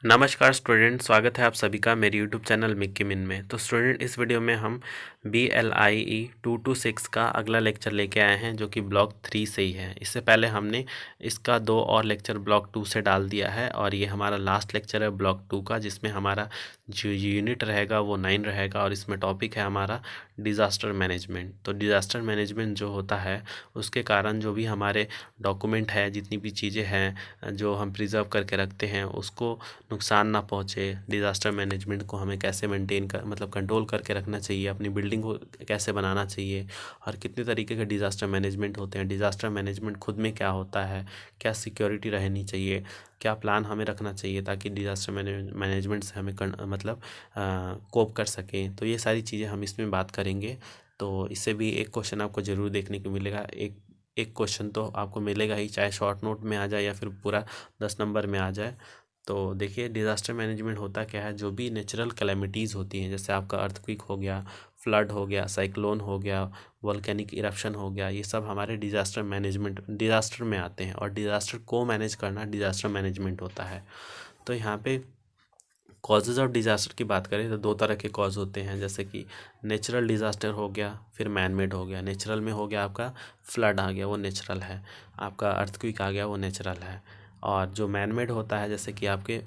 नमस्कार स्टूडेंट, स्वागत है आप सभी का मेरे यूट्यूब चैनल मिक्की मिन में। तो स्टूडेंट, इस वीडियो में हम BLIE 226 का अगला लेक्चर लेके आए हैं जो कि ब्लॉक 3 से ही है। इससे पहले हमने इसका 2 और लेक्चर ब्लॉक 2 से डाल दिया है और ये हमारा लास्ट लेक्चर है ब्लॉक 2 का, जिसमें हमारा जो यूनिट रहेगा वो 9 रहेगा और इसमें टॉपिक है हमारा डिज़ास्टर मैनेजमेंट। तो डिज़ास्टर मैनेजमेंट जो होता है उसके कारण जो भी हमारे डॉक्यूमेंट है, जितनी भी चीज़ें हैं जो हम प्रिजर्व करके रखते हैं, उसको नुकसान ना पहुँचे। डिज़ास्टर मैनेजमेंट को हमें कैसे मेंटेन कर मतलब कंट्रोल करके रखना चाहिए, अपनी बिल्डिंग को कैसे बनाना चाहिए और कितने तरीके के डिज़ास्टर मैनेजमेंट होते हैं। डिज़ास्टर मैनेजमेंट खुद में क्या होता है, क्या सिक्योरिटी रहनी चाहिए, क्या प्लान हमें रखना चाहिए ताकि डिज़ास्टर मैनेजमेंट से हमें मतलब कोप कर सकें। तो ये सारी चीज़ें हम इसमें बात करेंगे। तो इससे भी एक क्वेश्चन आपको ज़रूर देखने को मिलेगा। एक एक क्वेश्चन तो आपको मिलेगा ही, चाहे शॉर्ट नोट में आ जाए या फिर पूरा 10 नंबर में आ जाए। तो देखिए, डिज़ास्टर मैनेजमेंट होता क्या है। जो भी नेचुरल कैलेमिटीज़ होती हैं, जैसे आपका अर्थक्वेक हो गया, फ्लड हो गया, साइक्लोन हो गया, वोल्केनिक इरप्शन हो गया, ये सब हमारे डिज़ास्टर में आते हैं और डिज़ास्टर को मैनेज करना डिज़ास्टर मैनेजमेंट होता है। तो यहाँ पे कॉजेज़ ऑफ डिज़ास्टर की बात करें तो 2 तरह के कॉज होते हैं, जैसे कि नेचुरल डिज़ास्टर हो गया, फिर मैन मेड हो गया। नेचुरल में हो गया आपका फ्लड आ गया, वो नेचुरल है। आपका अर्थक्वेक आ गया, वो नेचुरल है। और जो मैन मेड होता है, जैसे कि आपके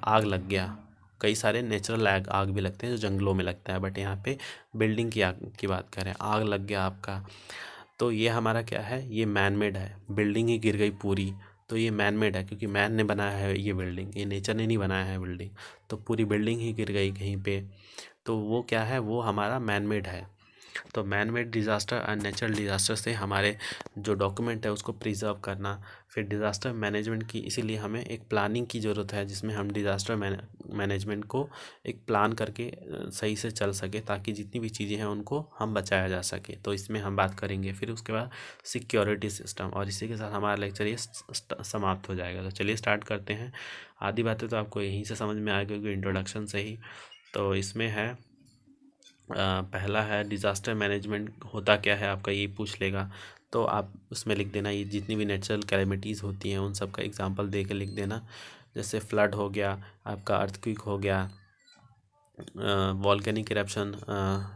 आग लग गया। कई सारे नेचुरल आग भी लगते हैं जो जंगलों में लगता है, बट यहाँ पे बिल्डिंग की आग की बात करें, आग लग गया आपका, तो ये हमारा क्या है, ये मैन मेड है। बिल्डिंग ही गिर गई पूरी, तो ये मैन मेड है क्योंकि मैन ने बनाया है ये बिल्डिंग, ये नेचर ने नहीं बनाया है बिल्डिंग। तो पूरी बिल्डिंग ही गिर गई कहीं पे, तो वो क्या है, वो हमारा मैन मेड है। तो मैन मेड डिज़ास्टर और नेचुरल डिज़ास्टर से हमारे जो डॉक्यूमेंट है उसको प्रिजर्व करना। फिर डिज़ास्टर मैनेजमेंट की इसीलिए हमें एक प्लानिंग की ज़रूरत है, जिसमें हम डिज़ास्टर मैनेजमेंट को एक प्लान करके सही से चल सके ताकि जितनी भी चीज़ें हैं उनको हम बचाया जा सके। तो इसमें हम बात करेंगे। फिर उसके बाद सिक्योरिटी सिस्टम, और इसी के साथ हमारा लेक्चर ये समाप्त हो जाएगा। तो चलिए स्टार्ट करते हैं। आधी बातें तो आपको यहीं से समझ में आएगी क्योंकि इंट्रोडक्शन से ही। तो इसमें है पहला है डिज़ास्टर मैनेजमेंट होता क्या है, आपका ये पूछ लेगा। तो आप उसमें लिख देना, ये जितनी भी नेचुरल कैलेमिटीज़ होती हैं उन सब का एग्जांपल दे के लिख देना। जैसे फ्लड हो गया, आपका अर्थक्वेक हो गया, वॉल्केनिक इरप्शन,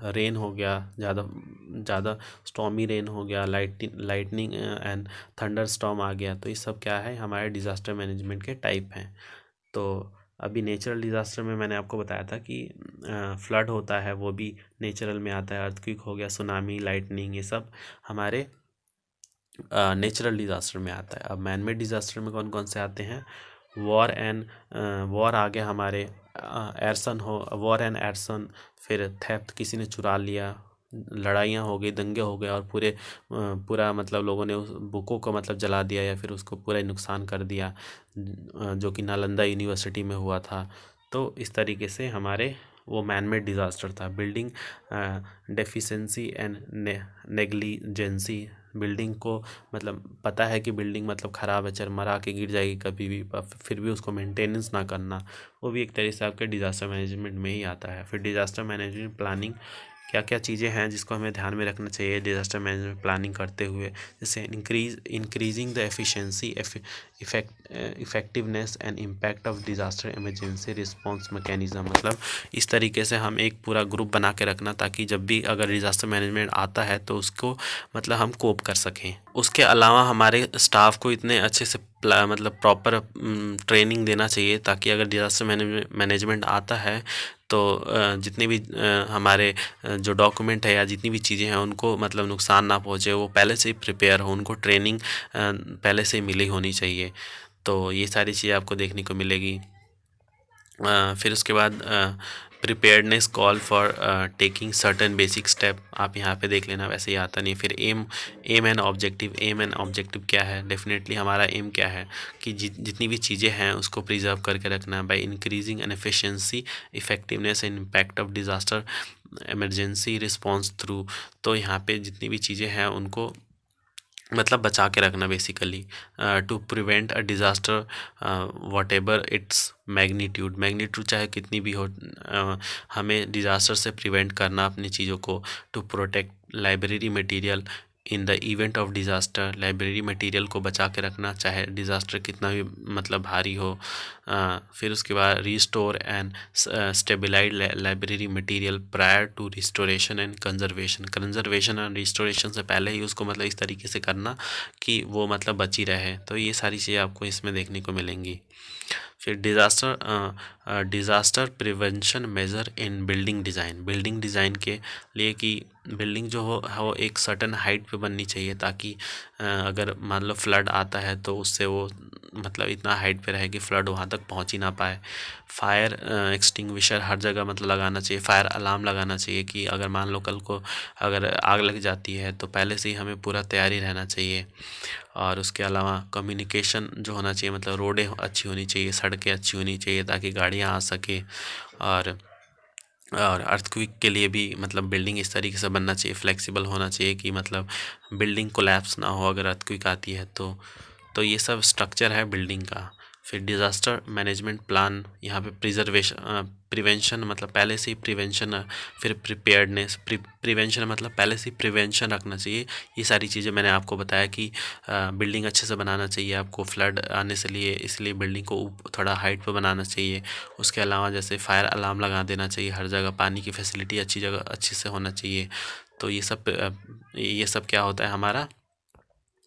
रेन हो गया, ज़्यादा ज़्यादा स्टॉर्मी रेन हो गया, लाइटनिंग एंड थंडर स्टॉर्म आ गया। तो ये सब क्या है, हमारे डिज़ास्टर मैनेजमेंट के टाइप हैं। तो अभी नेचुरल डिज़ास्टर में मैंने आपको बताया था कि फ्लड होता है, वो भी नेचुरल में आता है। अर्थक्वेक हो गया, सुनामी, लाइटनिंग, ये सब हमारे नेचुरल डिज़ास्टर में आता है। अब मैन मेड डिज़ास्टर में कौन कौन से आते हैं, वॉर आ गया हमारे, वॉर एंड एरसन, फिर थेफ्ट, किसी ने चुरा लिया, लड़ाइयाँ हो गई, दंगे हो गए और पूरा मतलब लोगों ने उस बुकों को मतलब जला दिया या फिर उसको पूरा नुकसान कर दिया, जो कि नालंदा यूनिवर्सिटी में हुआ था। तो इस तरीके से हमारे वो मैन मेड डिज़ास्टर था। Building deficiency and negligence, building को मतलब पता है कि बिल्डिंग मतलब ख़राब है, चरमरा के गिर जाएगी कभी भी, फिर भी उसको मेंटेनेंस ना करना, वो भी एक तरह से आपके डिज़ास्टर मैनेजमेंट में ही आता है। फिर डिज़ास्टर मैनेजमेंट प्लानिंग, क्या क्या चीज़ें हैं जिसको हमें ध्यान में रखना चाहिए डिज़ास्टर मैनेजमेंट प्लानिंग करते हुए, जैसे increasing the efficiency, effectiveness and impact of disaster emergency response mechanism. मतलब इस तरीके से हम एक पूरा ग्रुप बना के रखना ताकि जब भी अगर डिज़ास्टर मैनेजमेंट आता है तो उसको मतलब हम कोप कर सकें। उसके अलावा हमारे स्टाफ को इतने अच्छे से मतलब प्रॉपर ट्रेनिंग देना चाहिए ताकि अगर डिज़ास्टर मैनेजमेंट आता है तो जितने भी हमारे जो डॉक्यूमेंट है या जितनी भी चीज़ें हैं उनको मतलब नुकसान ना पहुँचे, वो पहले से ही प्रिपेयर हो, उनको ट्रेनिंग पहले से ही मिली होनी चाहिए। तो ये सारी चीज़ें आपको देखने को मिलेगी। फिर उसके बाद preparedness call for taking certain basic step, आप यहाँ पे देख लेना, वैसे ही आता नहीं। फिर एम एंड ऑब्जेक्टिव क्या है, डेफिनेटली हमारा एम क्या है कि जितनी भी चीज़ें हैं उसको प्रिजर्व करके रखना by increasing an efficiency, effectiveness and impact of disaster emergency response through. तो यहाँ पे जितनी भी चीज़ें हैं उनको मतलब बचा के रखना basically, to prevent a disaster whatever its magnitude चाहे कितनी भी हो, हमें डिज़ास्टर से प्रिवेंट करना अपनी चीज़ों को। To protect library material in the event of disaster library material को बचा के रखना, चाहे डिज़ास्टर कितना भी मतलब भारी हो। फिर उसके बाद restore and stabilise library material prior to restoration and conservation and restoration से पहले ही उसको मतलब इस तरीके से करना कि वो मतलब बची रहे। तो ये सारी चीज़ें आपको इसमें देखने को मिलेंगी। फिर disaster prevention measure in building design के लिए कि बिल्डिंग जो हो एक सर्टन हाइट पे बननी चाहिए, ताकि अगर मान लो फ्लड आता है तो उससे वो मतलब इतना हाइट पे रहे कि फ्लड वहाँ तक पहुँच ही ना पाए। फायर एक्सटिंग्विशर हर जगह मतलब लगाना चाहिए, फायर अलार्म लगाना चाहिए कि अगर मान लो कल को अगर आग लग जाती है तो पहले से ही हमें पूरा तैयारी रहना चाहिए। और उसके अलावा कम्युनिकेशन जो होना चाहिए, मतलब रोडें अच्छी होनी चाहिए, सड़कें अच्छी होनी चाहिए ताकि गाड़ियाँ आ सके। और अर्थक्वेक के लिए भी मतलब बिल्डिंग इस तरीके से बनना चाहिए, फ्लेक्सिबल होना चाहिए कि मतलब बिल्डिंग कोलैप्स ना हो अगर अर्थक्वेक आती है तो ये सब स्ट्रक्चर है बिल्डिंग का। फिर डिज़ास्टर मैनेजमेंट प्लान, यहाँ पे प्रिवेंशन मतलब पहले से ही प्रिवेंशन, फिर प्रिपेयर्डनेस। प्रिवेंशन मतलब पहले से ही प्रिवेंशन रखना चाहिए। ये सारी चीज़ें मैंने आपको बताया कि बिल्डिंग अच्छे से बनाना चाहिए आपको फ्लड आने से लिए, इसलिए बिल्डिंग को थोड़ा हाइट पे बनाना चाहिए। उसके अलावा जैसे फायर अलार्म लगा देना चाहिए हर जगह, पानी की फैसिलिटी अच्छी जगह अच्छे से होना चाहिए। तो ये सब क्या होता है हमारा,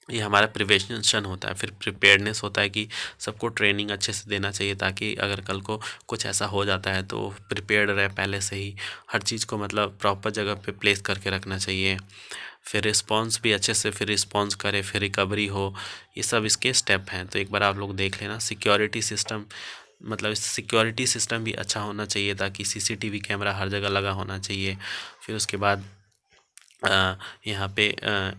ये हमारा प्रिवेंशन होता है। फिर प्रिपेयर्डनेस होता है कि सबको ट्रेनिंग अच्छे से देना चाहिए ताकि अगर कल को कुछ ऐसा हो जाता है तो प्रिपेयर्ड रहे पहले से ही। हर चीज़ को मतलब प्रॉपर जगह पे प्लेस करके रखना चाहिए। फिर रिस्पॉन्स भी अच्छे से फिर रिस्पॉन्स करे, फिर रिकवरी हो। ये सब इसके स्टेप हैं, तो एक बार आप लोग देख लेना। सिक्योरिटी सिस्टम मतलब सिक्योरिटी सिस्टम भी अच्छा होना चाहिए ताकि सीसीटीवी कैमरा हर जगह लगा होना चाहिए। फिर उसके बाद यहाँ पे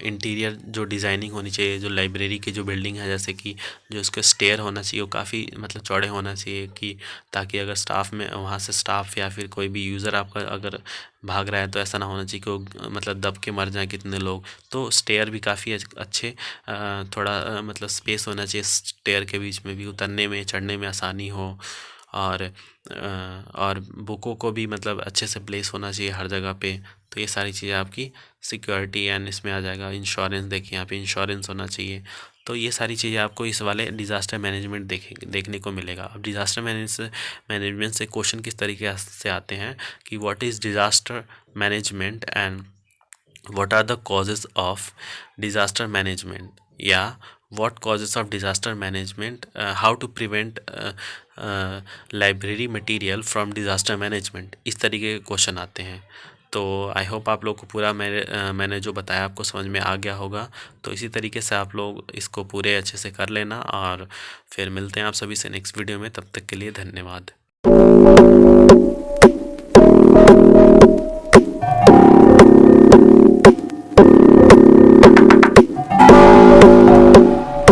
इंटीरियर जो डिज़ाइनिंग होनी चाहिए, जो लाइब्रेरी की जो बिल्डिंग है, जैसे कि जो उसके स्टेयर होना चाहिए वो काफ़ी मतलब चौड़े होना चाहिए कि ताकि अगर स्टाफ में वहाँ से स्टाफ या फिर कोई भी यूज़र आपका अगर भाग रहा है तो ऐसा ना होना चाहिए कि वो मतलब दब के मर जाए कितने लोग। तो स्टेयर भी काफ़ी अच्छे थोड़ा मतलब स्पेस होना चाहिए स्टेयर के बीच में भी, उतरने में चढ़ने में आसानी हो। और बुकों को भी मतलब अच्छे से प्लेस होना चाहिए हर जगह पे। तो ये सारी चीज़ें आपकी सिक्योरिटी एंड इसमें आ जाएगा। इंश्योरेंस देखिए, यहाँ पे इंश्योरेंस होना चाहिए। तो ये सारी चीज़ें आपको इस वाले डिज़ास्टर मैनेजमेंट देखने को मिलेगा। अब डिज़ास्टर मैनेजमेंट से क्वेश्चन किस तरीके से आते हैं कि what is disaster management and what are the causes of disaster management, या what causes of disaster management, how to prevent library material from disaster management, इस तरीके के क्वेश्चन आते हैं। तो आई होप आप लोग को पूरा मैंने जो बताया आपको समझ में आ गया होगा। तो इसी तरीके से आप लोग इसको पूरे अच्छे से कर लेना, और फिर मिलते हैं आप सभी से नेक्स्ट वीडियो में। तब तक के लिए धन्यवाद।